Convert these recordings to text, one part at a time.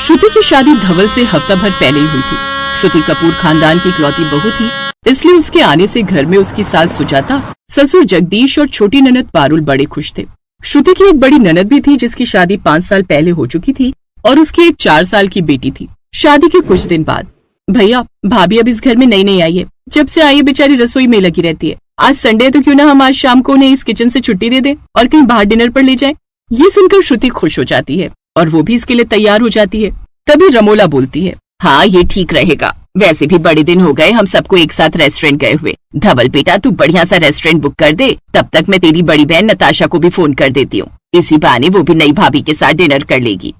श्रुति की शादी धवल से हफ्ता भर पहले ही हुई थी। श्रुति कपूर खानदान की इकलौती बहू थी, इसलिए उसके आने से घर में उसकी सास सुजाता, ससुर जगदीश और छोटी ननद पारुल बड़े खुश थे। श्रुति की एक बड़ी ननद भी थी जिसकी शादी 5 साल पहले हो चुकी थी और उसकी एक 4 साल की बेटी थी। शादी के कुछ दिन बाद, भैया भाभी अब इस घर में नई आई है, जब से आई है बेचारी रसोई में लगी रहती है। आज संडे है तो क्यों ना हम आज शाम को उन्हें इस किचन से छुट्टी दे दें और कहीं बाहर डिनर पर ले जाएं। ये सुनकर श्रुति खुश हो जाती है और वो भी इसके लिए तैयार हो जाती है। तभी रमोला बोलती है, हाँ ये ठीक रहेगा, वैसे भी बड़े दिन हो गए हम सबको एक साथ रेस्टोरेंट गए हुए। धवल बेटा तू बढ़िया सा रेस्टोरेंट बुक कर दे, तब तक मैं तेरी बड़ी बहन नताशा को भी फोन कर देती हूँ, इसी बहाने वो भी नई भाभी के साथ डिनर कर लेगी।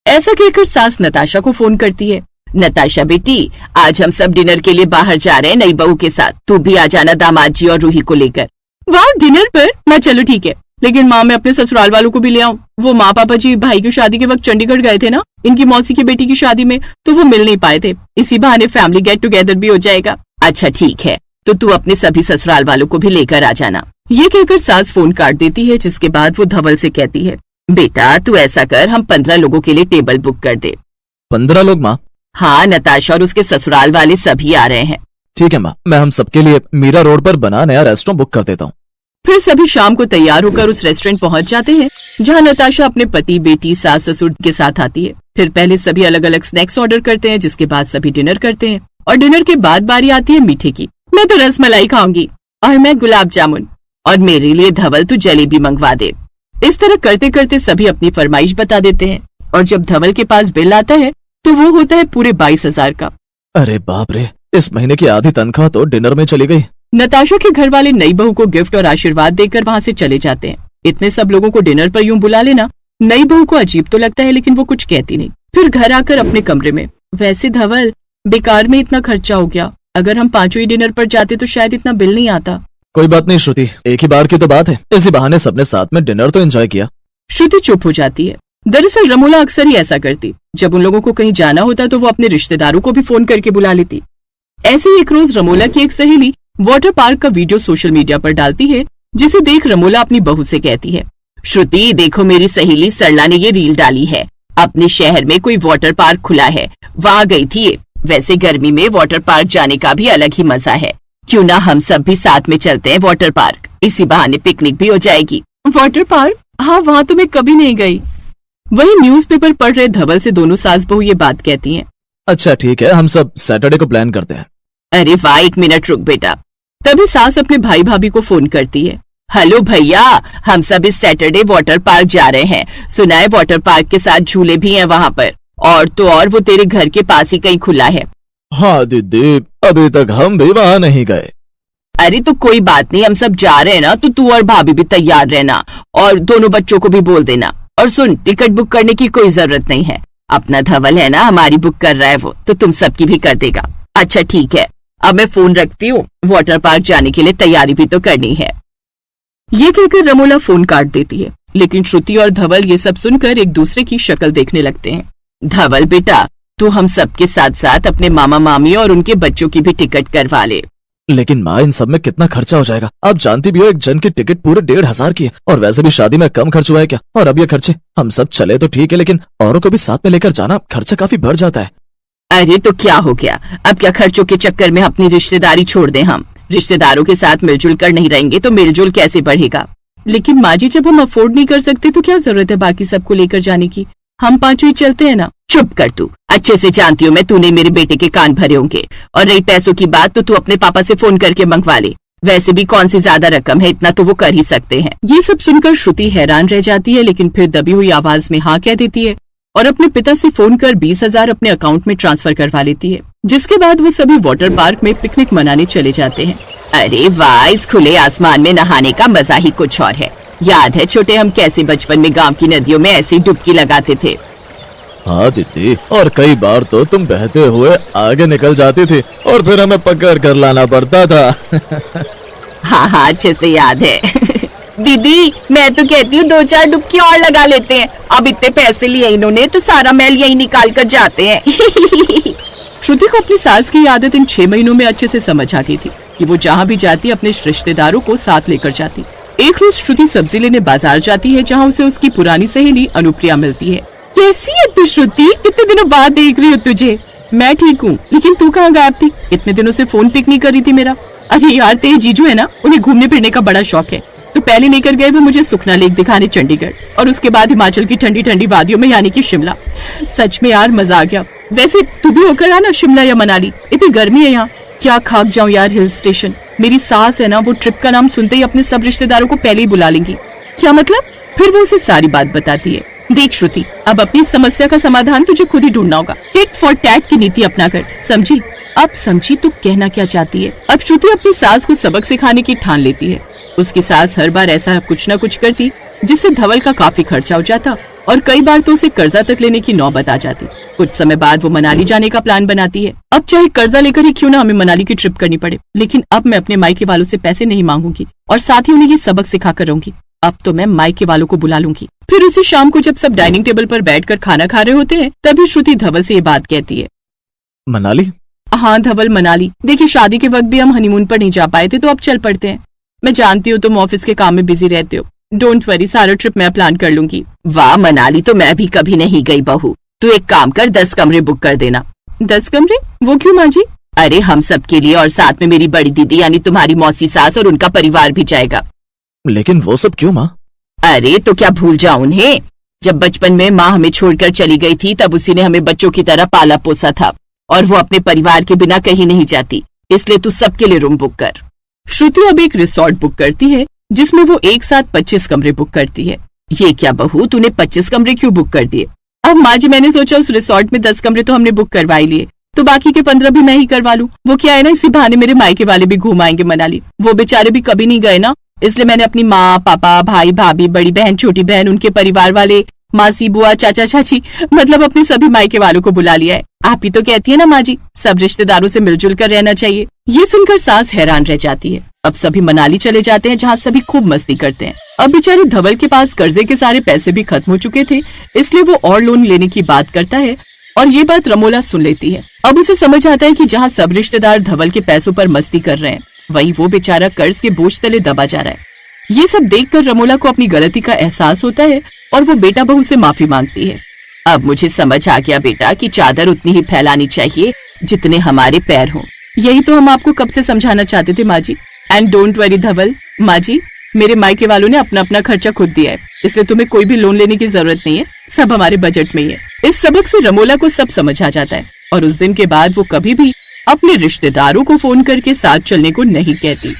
ऐसा कहकर सास नताशा को फोन करती है, नताशा बेटी आज हम सब डिनर के लिए बाहर जा रहे हैं नई बहू के साथ, तू भी आ जाना दामाद जी और रूही को लेकर। वाह डिनर पर? मैं चलो ठीक है, लेकिन माँ मैं अपने ससुराल वालों को भी ले आऊं। वो माँ पापा जी भाई की शादी के वक्त चंडीगढ़ गए थे ना, इनकी मौसी की बेटी की शादी में, तो वो मिल नहीं पाए थे, इसी बहाने फैमिली गेट टुगेदर भी हो जाएगा। अच्छा ठीक है, तो तू अपने सभी ससुराल वालों को भी लेकर आ जाना। ये कहकर सास फोन काट देती है, जिसके बाद वो धवल से कहती है, बेटा तू ऐसा कर, हम 15 लोगों के लिए टेबल बुक कर दे। 15 लोग माँ? हाँ, नताशा और उसके ससुराल वाले सभी आ रहे हैं। ठीक है माँ, मैं हम सबके लिए मीरा रोड पर बना नया रेस्टोरेंट बुक कर देता हूँ। फिर सभी शाम को तैयार होकर उस रेस्टोरेंट पहुंच जाते हैं जहां नताशा अपने पति, बेटी, सास ससुर के साथ आती है। फिर पहले सभी अलग अलग स्नैक्स ऑर्डर करते हैं, जिसके बाद सभी डिनर करते हैं और डिनर के बाद बारी आती है मीठे की। मैं तो रसमलाई खाऊंगी और मैं गुलाब जामुन, और मेरे लिए धवल तू जलेबी मंगवा दे। इस तरह करते करते सभी अपनी फरमाइश बता देते हैं और जब धवल के पास बिल आता है तो वो होता है पूरे 22,000 का। अरे बाप रे, इस महीने की आधी तनख्वाह तो डिनर में चली गई। नताशा के घर वाले नई बहू को गिफ्ट और आशीर्वाद देकर वहाँ से चले जाते हैं। इतने सब लोगों को डिनर पर यूं बुला लेना नई बहू को अजीब तो लगता है, लेकिन वो कुछ कहती नहीं। फिर घर आकर अपने कमरे में, वैसे धवल बेकार में इतना खर्चा हो गया, अगर हम 5 ही डिनर पर जाते तो शायद इतना बिल नहीं आता। कोई बात नहीं श्रुति, एक ही बार की तो बात है, इसी बहाने सबने साथ में डिनर तो एंजॉय किया। श्रुति चुप हो जाती है। दरअसल रमोला अक्सर ही ऐसा करती, जब उन लोगों को कहीं जाना होता तो वो अपने रिश्तेदारों को भी फोन करके बुला लेती। ऐसे ही एक रोज रमोला की एक सहेली वाटर पार्क का वीडियो सोशल मीडिया पर डालती है, जिसे देख रमोला अपनी बहू से कहती है, श्रुति देखो मेरी सहेली सरला ने ये रील डाली है, अपने शहर में कोई वाटर पार्क खुला है, वहाँ गई थी ये। वैसे गर्मी में वाटर पार्क जाने का भी अलग ही मजा है, क्यों ना हम सब भी साथ में चलते हैं वाटर पार्क, इसी बहाने पिकनिक भी हो जाएगी। Water park? हाँ वहाँ तो मैं कभी नहीं गई। वही न्यूज़पेपर पढ़ रहे धवल से दोनों सास बहू ये बात कहती हैं। अच्छा ठीक है, हम सब सैटरडे को प्लान करते हैं। अरे वाह, 1 मिनट रुक बेटा। तभी सास अपने भाई भाभी को फोन करती है, हेलो भैया हम सब इस सैटरडे वाटर पार्क जा रहे हैं, सुना है वाटर पार्क के साथ झूले भी हैं वहाँ पर, और तो और वो तेरे घर के पास ही कहीं खुला है। हाँ दीदी, अभी तक हम भी वहाँ नहीं गए। अरे तो कोई बात नहीं, हम सब जा रहे हैं ना, तो तू और भाभी भी तैयार रहना और दोनों बच्चों को भी बोल देना। और सुन, टिकट बुक करने की कोई जरूरत नहीं है, अपना धवल है ना हमारी बुक कर रहा है वो, तो तुम सबकी भी कर देगा। अच्छा ठीक है, अब मैं फोन रखती हूँ, वाटर पार्क जाने के लिए तैयारी भी तो करनी है। ये कहकर रमोला फोन काट देती है, लेकिन श्रुति और धवल ये सब सुनकर एक दूसरे की शक्ल देखने लगते हैं। धवल बेटा तू हम सबके साथ साथ अपने मामा मामी और उनके बच्चों की भी टिकट करवा ले। लेकिन माँ इन सब में कितना खर्चा हो जाएगा, आप जानती भी हो एक जन की टिकट पूरे 1,500 की है, और वैसे भी शादी में कम खर्च हुआ है क्या, और अब ये खर्चे। हम सब चले तो ठीक है, लेकिन औरों को भी साथ में लेकर जाना खर्चा काफी बढ़ जाता है। अरे तो क्या हो गया, अब क्या खर्चों के चक्कर में अपनी रिश्तेदारी छोड़ दें हम? रिश्तेदारों के साथ मिलजुल कर नहीं रहेंगे तो मिलजुल कैसे बढ़ेगा? लेकिन माँ जी जब हम अफोर्ड नहीं कर सकते तो क्या जरूरत है बाकी सबको लेकर जाने की, हम 5 ही चलते हैं ना। चुप कर तू, अच्छे से जानती हूँ मैं तूने मेरे बेटे के कान भरे होंगे, और रही पैसों की बात तो तू अपने पापा से फोन करके मंगवा ले, वैसे भी कौन सी ज्यादा रकम है, इतना तो वो कर ही सकते हैं। ये सब सुनकर श्रुति हैरान रह जाती है, लेकिन फिर दबी हुई आवाज में हाँ कह देती है और अपने पिता से फोन कर 20,000 अपने अकाउंट में ट्रांसफर करवा लेती है। जिसके बाद वो सभी वाटर पार्क में पिकनिक मनाने चले जाते हैं। अरे वाह, इस खुले आसमान में नहाने का मजा ही कुछ और है। याद है छोटे हम कैसे बचपन में गांव की नदियों में ऐसी डुबकी लगाते थे। हाँ दीदी, और कई बार तो तुम बहते हुए आगे निकल जाती थी और फिर हमें पकड़ कर लाना पड़ता था। हाँ अच्छे से याद है। दीदी मैं तो कहती हूँ 2-4 डुबकी और लगा लेते हैं, अब इतने पैसे लिए इन्होंने तो सारा मैल यही निकाल कर जाते हैं। श्रुति को अपनी सास की आदत इन 6 महीनों में अच्छे से समझ आ गई थी कि वो जहाँ भी जाती अपने रिश्तेदारों को साथ लेकर जाती। एक रोज श्रुति सब्जी लेने बाजार जाती है, जहाँ उसे उसकी पुरानी सहेली अनुप्रिया मिलती है। कैसी है तू श्रुति, कितने दिनों बाद देख रही हूँ तुझे। मैं ठीक हूँ, लेकिन तू कहाँ गायब थी? इतने दिनों से फोन पिक नहीं कर रही थी मेरा। अरे यार, तेरे जीजू है ना, उन्हें घूमने फिरने का बड़ा शौक है। तो पहले लेकर गए वो मुझे सुखना लेक दिखाने चंडीगढ़, और उसके बाद हिमाचल की ठंडी ठंडी वादियों में, यानी कि शिमला। सच में यार मजा आ गया। वैसे तू भी होकर आना शिमला या मनाली, इतनी गर्मी है यहाँ। क्या खाक जाऊं यार हिल स्टेशन। मेरी सास है ना, वो ट्रिप का नाम सुनते ही अपने सब रिश्तेदारों को पहले ही बुला लेंगी। क्या मतलब? फिर वो उसे सारी बात बताती है। देख श्रुति, अब अपनी समस्या का समाधान तुझे खुद ही ढूंढना होगा। टिट फॉर टैट की नीति अपना कर, समझी? अब समझी तू कहना क्या चाहती है? अब श्रुति अपनी सास को सबक सिखाने की ठान लेती है। उसकी सास हर बार ऐसा कुछ न कुछ करती जिससे धवल का काफी खर्चा हो जाता, और कई बार तो उसे कर्जा तक लेने की नौबत आ जाती। कुछ समय बाद वो मनाली जाने का प्लान बनाती है। अब चाहे कर्जा लेकर ही क्यों ना हमें मनाली की ट्रिप करनी पड़े, लेकिन अब मैं अपने मायके वालों से पैसे नहीं मांगूंगी, और साथ ही उन्हें ये सबक सिखा कर रहूंगी। अब तो मैं मायके वालों को बुला लूंगी। फिर उसी शाम को जब सब डाइनिंग टेबल पर बैठकर खाना खा रहे होते हैं, तभी श्रुति धवल से ये बात कहती है। मनाली? हाँ धवल, मनाली। देखिए, शादी के वक्त भी हम हनीमून पर नहीं जा पाए थे, तो अब चल पड़ते हैं। मैं जानती हूँ तुम ऑफिस के काम में बिजी रहते हो। डोंट वरी, सारा ट्रिप मैं प्लान कर लूंगी। वाह, मनाली तो मैं भी कभी नहीं गई बहू। तू एक काम कर, 10 कमरे बुक कर देना। 10 कमरे? वो क्यों माँ जी? अरे हम सब के लिए, और साथ में मेरी बड़ी दीदी यानी तुम्हारी मौसी सास और उनका परिवार भी जाएगा। लेकिन वो सब क्यों माँ? अरे तो क्या भूल जाऊं उन्हें? जब बचपन में माँ हमें छोड़कर चली गई थी, तब उसी ने हमें बच्चों की तरह पाला पोसा था, और वो अपने परिवार के बिना कहीं नहीं जाती। इसलिए तू सबके लिए रूम बुक कर। श्रुति अब एक रिसोर्ट बुक करती है, जिसमें वो एक साथ 25 कमरे बुक करती है। ये क्या बहू, तूने 25 कमरे क्यों बुक कर दिए? अब माँ जी, मैंने सोचा उस रिसोर्ट में 10 कमरे तो हमने बुक करवा ही लिए, तो बाकी के 15 भी मैं ही करवा लूं। वो क्या है ना, इसी बहाने मेरे मायके वाले भी घूम आएंगे मनाली। वो बेचारे भी कभी नहीं गए ना, इसलिए मैंने अपनी माँ, पापा, भाई, भाभी, बड़ी बहन, छोटी बहन, उनके परिवार वाले, मासी, बुआ, चाचा, चाची, मतलब अपने सभी मायके वालों को बुला लिया है। आप ही तो कहती है ना माँ जी, सब रिश्तेदारों से मिलजुल कर रहना चाहिए। ये सुनकर सास हैरान रह जाती है। अब सभी मनाली चले जाते हैं, जहाँ सभी खूब मस्ती करते हैं। अब बेचारे धवल के पास कर्जे के सारे पैसे भी खत्म हो चुके थे, इसलिए वो और लोन लेने की बात करता है, और ये बात रमोला सुन लेती है। अब उसे समझ आता है कि जहाँ सब रिश्तेदार धवल के पैसों पर मस्ती कर रहे हैं, वहीं वो बेचारा कर्ज के बोझ तले दबा जा रहा है। ये सब देखकर रमोला को अपनी गलती का एहसास होता है, और वो बेटा बहू से माफी मांगती है। अब मुझे समझ आ गया बेटा कि चादर उतनी ही फैलानी चाहिए जितने हमारे पैर हों। यही तो हम आपको कब से समझाना चाहते थे माँ जी। एंड डोंट वरी धवल, माँ जी, मेरे मायके वालों ने अपना अपना खर्चा खुद दिया है, इसलिए तुम्हें कोई भी लोन लेने की जरूरत नहीं है, सब हमारे बजट में ही है। इस सबक से रमोला को सब समझ आ जाता है, और उस दिन के बाद वो कभी भी अपने रिश्तेदारों को फोन करके साथ चलने को नहीं कहती।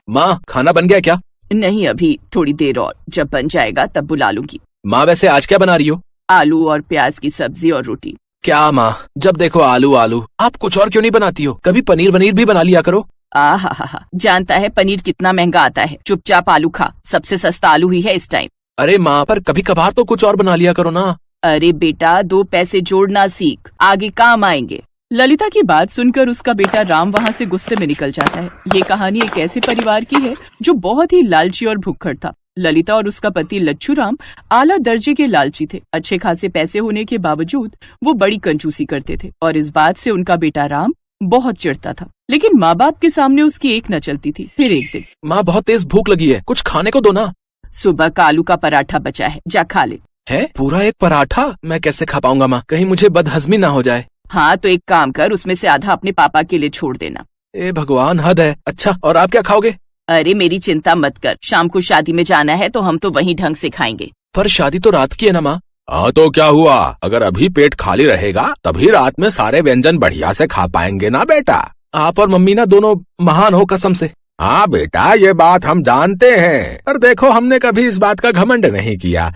माँ, खाना बन गया क्या? नहीं, अभी थोड़ी देर और, जब बन जाएगा तब बुला लूंगी। माँ वैसे आज क्या बना रही हो? आलू और प्याज की सब्जी और रोटी। क्या माँ, जब देखो आलू आलू, आप कुछ और क्यों नहीं बनाती हो? कभी पनीर वनीर भी बना लिया करो। आहा, जानता है पनीर कितना महंगा आता है। चुपचाप आलू खा, सबसे सस्ता आलू ही है इस टाइम। अरे माँ, पर कभी कभार तो कुछ और बना लिया करो ना। अरे बेटा, 2 पैसे जोड़ना सीख, आगे काम आएंगे। ललिता की बात सुनकर उसका बेटा राम वहाँ से गुस्से में निकल जाता है। ये कहानी एक ऐसे परिवार की है जो बहुत ही लालची और भुक्खड़ था। ललिता और उसका पति लच्छू राम आला दर्जे के लालची थे। अच्छे खासे पैसे होने के बावजूद वो बड़ी कंजूसी करते थे, और इस बात से उनका बेटा राम बहुत चिढ़ता था। लेकिन माँ बाप के सामने उसकी एक न चलती थी। फिर एक दिन, माँ बहुत तेज भूख लगी है, कुछ खाने को दो ना। सुबह का आलू का पराठा बचा है, जा खा ले। है पूरा एक पराठा? मैं कैसे खा पाऊंगा माँ, कहीं मुझे बदहजमी ना हो जाए। हाँ तो एक काम कर, उसमें से आधा अपने पापा के लिए छोड़ देना। ए भगवान, हद है। अच्छा, और आप क्या खाओगे? अरे मेरी चिंता मत कर, शाम को शादी में जाना है तो हम तो वहीं ढंग से खाएंगे। पर शादी तो रात की है ना माँ। हाँ तो क्या हुआ, अगर अभी पेट खाली रहेगा तभी रात में सारे व्यंजन बढ़िया से खा पाएंगे ना बेटा। आप और मम्मी ना दोनों महान हो कसम से। हाँ बेटा, ये बात हम जानते हैं, पर देखो हमने कभी इस बात का घमंड नहीं किया।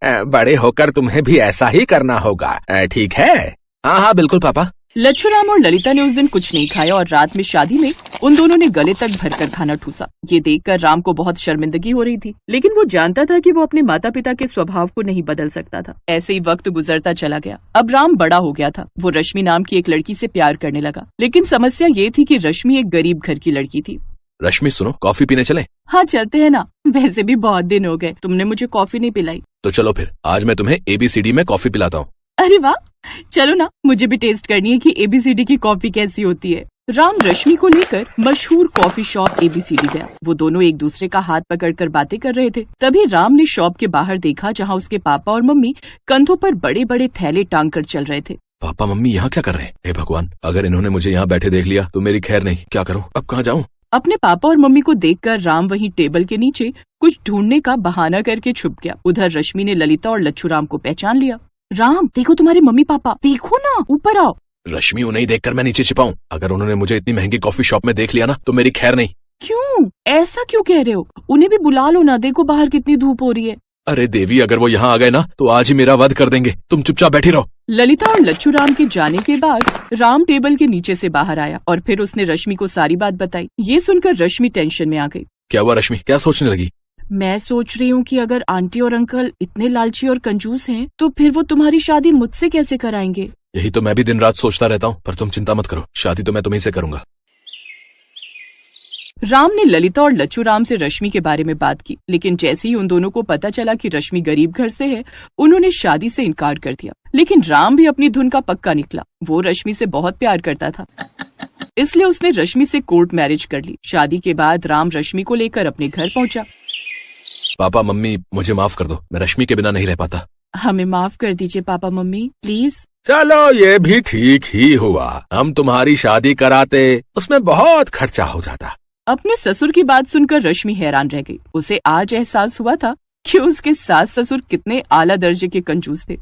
बड़े होकर तुम्हें भी ऐसा ही करना होगा, ठीक है? हाँ हाँ बिल्कुल पापा। लच्छूराम और ललिता ने उस दिन कुछ नहीं खाया, और रात में शादी में उन दोनों ने गले तक भरकर खाना ठूसा। ये देखकर राम को बहुत शर्मिंदगी हो रही थी, लेकिन वो जानता था कि वो अपने माता पिता के स्वभाव को नहीं बदल सकता था। ऐसे ही वक्त गुजरता चला गया। अब राम बड़ा हो गया था। वो रश्मि नाम की एक लड़की से प्यार करने लगा, लेकिन समस्या ये थी कि रश्मि एक गरीब घर की लड़की थी। रश्मि सुनो, कॉफी पीने चलें? हाँ चलते हैं ना, वैसे भी बहुत दिन हो गए, तुमने मुझे कॉफी नहीं पिलाई। तो चलो फिर, आज मैं तुम्हें ABCD में कॉफी पिलाता हूँ। अरे वाह, चलो ना, मुझे भी टेस्ट करनी है कि ABCD की कॉफी कैसी होती है। राम रश्मि को लेकर मशहूर कॉफी शॉप ABCD गया। वो दोनों एक दूसरे का हाथ पकड़कर बातें कर रहे थे। तभी राम ने शॉप के बाहर देखा जहाँ उसके पापा और मम्मी कंधों पर बड़े बड़े थैले टांग कर चल रहे थे। पापा मम्मी यहाँ क्या कर रहे हैं? हे भगवान, अगर इन्होंने मुझे यहाँ बैठे देख लिया तो मेरी खैर नहीं। क्या करूँ अब, कहाँ जाऊँ? अपने पापा और मम्मी को देखकर राम वहीं टेबल के नीचे कुछ ढूंढने का बहाना करके छुप गया। उधर रश्मि ने ललिता और लच्छू राम को पहचान लिया। राम देखो तुम्हारे मम्मी पापा, देखो ना, ऊपर आओ। रश्मि, उन्हें देखकर मैं नीचे छिपाऊं? अगर उन्होंने मुझे इतनी महंगी कॉफी शॉप में देख लिया ना तो मेरी खैर नहीं। क्यों ऐसा क्यों कह रहे हो? उन्हें भी बुला लो ना, देखो बाहर कितनी धूप हो रही है। अरे देवी, अगर वो यहाँ आ गए ना तो आज ही मेरा वध कर देंगे। तुम चुपचाप बैठी रहो। ललिता और लच्छू राम के जाने के बाद राम टेबल के नीचे से बाहर आया और फिर उसने रश्मि को सारी बात बताई। ये सुनकर रश्मि टेंशन में आ गई। क्या हुआ रश्मि, क्या सोचने लगी? मैं सोच रही हूँ कि अगर आंटी और अंकल इतने लालची और कंजूस हैं, तो फिर वो तुम्हारी शादी मुझसे कैसे कराएंगे? यही तो मैं भी दिन रात सोचता रहता हूँ, पर तुम चिंता मत करो, शादी तो मैं तुम्हीं से करूंगा। राम ने ललिता और लच्छू राम से रश्मि के बारे में बात की, लेकिन जैसे ही उन दोनों को पता चला कि रश्मि गरीब घर से है, उन्होंने शादी से इनकार कर दिया। लेकिन राम भी अपनी धुन का पक्का निकला। वो रश्मि से बहुत प्यार करता था, इसलिए उसने रश्मि से कोर्ट मैरिज कर ली। शादी के बाद राम रश्मि को लेकर अपने घर पहुंचा। पापा मम्मी, मुझे माफ कर दो, मैं रश्मि के बिना नहीं रह पाता। हमें माफ कर दीजिए पापा मम्मी, प्लीज। चलो ये भी ठीक ही हुआ, हम तुम्हारी शादी कराते उसमें बहुत खर्चा हो जाता। अपने ससुर की बात सुनकर रश्मि हैरान रह गई। उसे आज एहसास हुआ था कि उसके सास ससुर कितने आला दर्जे के कंजूस थे।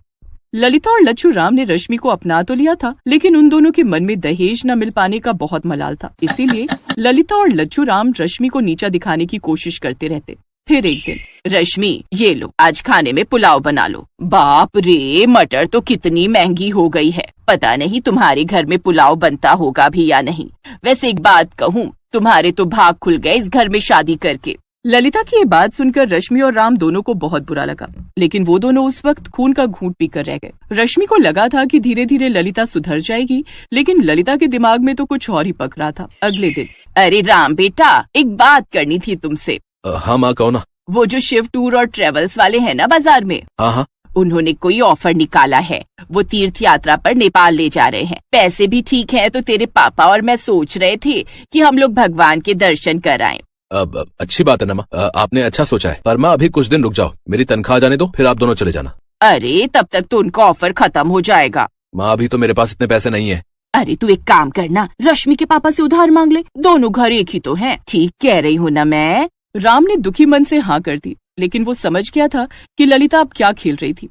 ललिता और लच्छू राम ने रश्मि को अपना तो लिया था, लेकिन उन दोनों के मन में दहेज न मिल पाने का बहुत मलाल था। इसीलिए ललिता और लच्छू राम रश्मि को नीचा दिखाने की कोशिश करते रहते। फिर एक दिन, रश्मि ये लो, आज खाने में पुलाव बना लो। बाप रे, मटर तो कितनी महंगी हो गई है, पता नहीं तुम्हारे घर में पुलाव बनता होगा भी या नहीं। वैसे एक बात कहूँ, तुम्हारे तो भाग खुल गए इस घर में शादी करके। ललिता की ये बात सुनकर रश्मि और राम दोनों को बहुत बुरा लगा, लेकिन वो दोनों उस वक्त खून का घूंट पीकर रह गए। रश्मि को लगा था कि धीरे धीरे ललिता सुधर जाएगी, लेकिन ललिता के दिमाग में तो कुछ और ही पक रहा था। अगले दिन, अरे राम बेटा, एक बात करनी थी तुमसे। हाँ माँ, कहो ना। वो जो शिव टूर और ट्रेवल्स वाले हैं ना बाजार में, हाँ, उन्होंने कोई ऑफर निकाला है। वो तीर्थ यात्रा पर नेपाल ले जा रहे हैं। पैसे भी ठीक है, तो तेरे पापा और मैं सोच रहे थे कि हम लोग भगवान के दर्शन कराएं। अब अच्छी बात है ना माँ, आपने अच्छा सोचा है, पर माँ अभी कुछ दिन रुक जाओ, मेरी तनख्वाह आ जाने दो, फिर आप दोनों चले जाना। अरे तब तक तो उनका ऑफर खत्म हो जाएगा। माँ अभी तो मेरे पास इतने पैसे नहीं है। अरे तू एक काम करना, रश्मि के पापा से उधार मांग ले, दोनों घर एक ही तो हैं। ठीक कह रही हूँ ना मैं? राम ने दुखी मन से हाँ कर दी, लेकिन वो समझ गया था कि ललिता अब क्या खेल रही थी।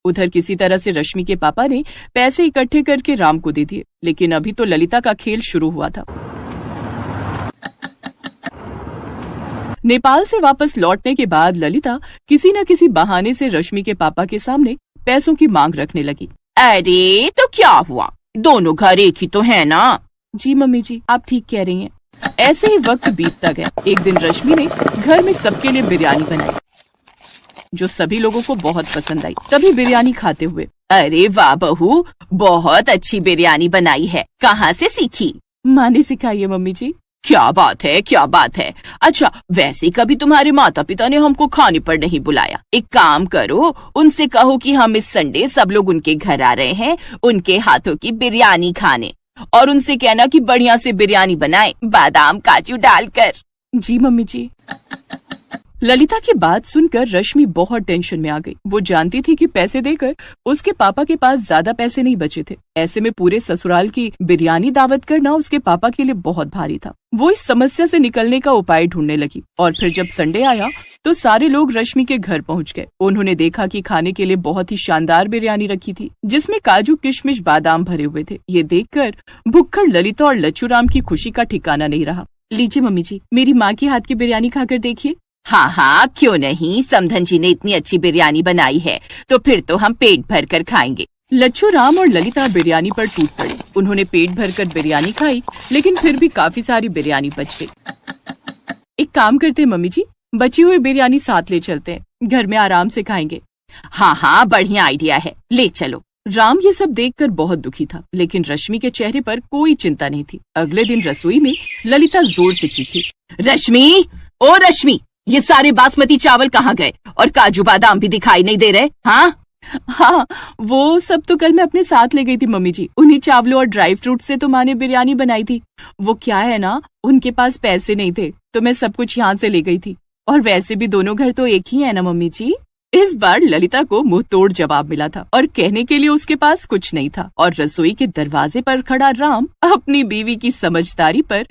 उधर किसी तरह से रश्मि के पापा ने पैसे इकट्ठे करके राम को दे दिए, लेकिन अभी तो ललिता का खेल शुरू हुआ था। नेपाल से वापस लौटने के बाद ललिता किसी न किसी बहाने से रश्मि के पापा के सामने पैसों की मांग रखने लगी। अरे तो क्या हुआ, दोनों घर एक ही तो है ना? जी मम्मी जी, आप ठीक कह रही हैं। ऐसे ही वक्त बीतता गया। एक दिन रश्मि ने घर में सबके लिए बिरयानी बनाई, जो सभी लोगों को बहुत पसंद आई। तभी बिरयानी खाते हुए, अरे वाह बहू, बहुत अच्छी बिरयानी बनाई है, कहाँ से सीखी? माँ ने सिखाई है मम्मी जी। क्या बात है, क्या बात है। अच्छा, वैसे कभी तुम्हारे माता पिता ने हमको खाने पर नहीं बुलाया। एक काम करो, उनसे कहो कि हम इस संडे सब लोग उनके घर आ रहे हैं, उनके हाथों की बिरयानी खाने, और उनसे कहना कि बढ़िया से बिरयानी बनाए, बादाम काजू डालकर। जी मम्मी जी। ललिता की बात सुनकर रश्मि बहुत टेंशन में आ गई। वो जानती थी कि पैसे देकर उसके पापा के पास ज्यादा पैसे नहीं बचे थे। ऐसे में पूरे ससुराल की बिरयानी दावत करना उसके पापा के लिए बहुत भारी था। वो इस समस्या से निकलने का उपाय ढूंढने लगी, और फिर जब संडे आया तो सारे लोग रश्मि के घर पहुंच गए। उन्होंने देखा कि खाने के लिए बहुत ही शानदार बिरयानी रखी थी, जिसमें काजू किशमिश बादाम भरे हुए थे। ये देखकर भुक्खड़ ललिता और लच्छू राम की खुशी का ठिकाना नहीं रहा। लीजिए मम्मी जी, मेरी माँ के हाथ की बिरयानी खाकर देखिए। हाँ हाँ, क्यों नहीं, समधन जी ने इतनी अच्छी बिरयानी बनाई है तो फिर तो हम पेट भर कर खाएंगे। लच्छू राम और ललिता बिरयानी पर टूट पड़े। उन्होंने पेट भरकर बिरयानी खाई, लेकिन फिर भी काफी सारी बिरयानी बच गई। एक काम करते हैं मम्मी जी, बची हुई बिरयानी साथ ले चलते हैं, घर में आराम से खाएंगे। हाँ हाँ, बढ़िया आइडिया है, ले चलो। राम ये सब देखकर बहुत दुखी था, लेकिन रश्मि के चेहरे पर कोई चिंता नहीं थी। अगले दिन रसोई में ललिता जोर से चीखी, रश्मि, ओ रश्मि, ये सारे बासमती चावल कहाँ गए? और काजू बादाम भी दिखाई नहीं दे रहे। हाँ, हाँ, वो सब तो कल मैं अपने साथ ले गई थी मम्मी जी। उन्हीं चावलों और ड्राई फ्रूट से तो माँ ने बिरयानी बनाई थी। वो क्या है ना, उनके पास पैसे नहीं थे तो मैं सब कुछ यहाँ से ले गई थी। और वैसे भी दोनों घर तो एक ही है ना मम्मी जी। इस बार ललिता को मुंह तोड़ जवाब मिला था और कहने के लिए उसके पास कुछ नहीं था। और रसोई के दरवाजे पर खड़ा राम अपनी बीवी की समझदारी पर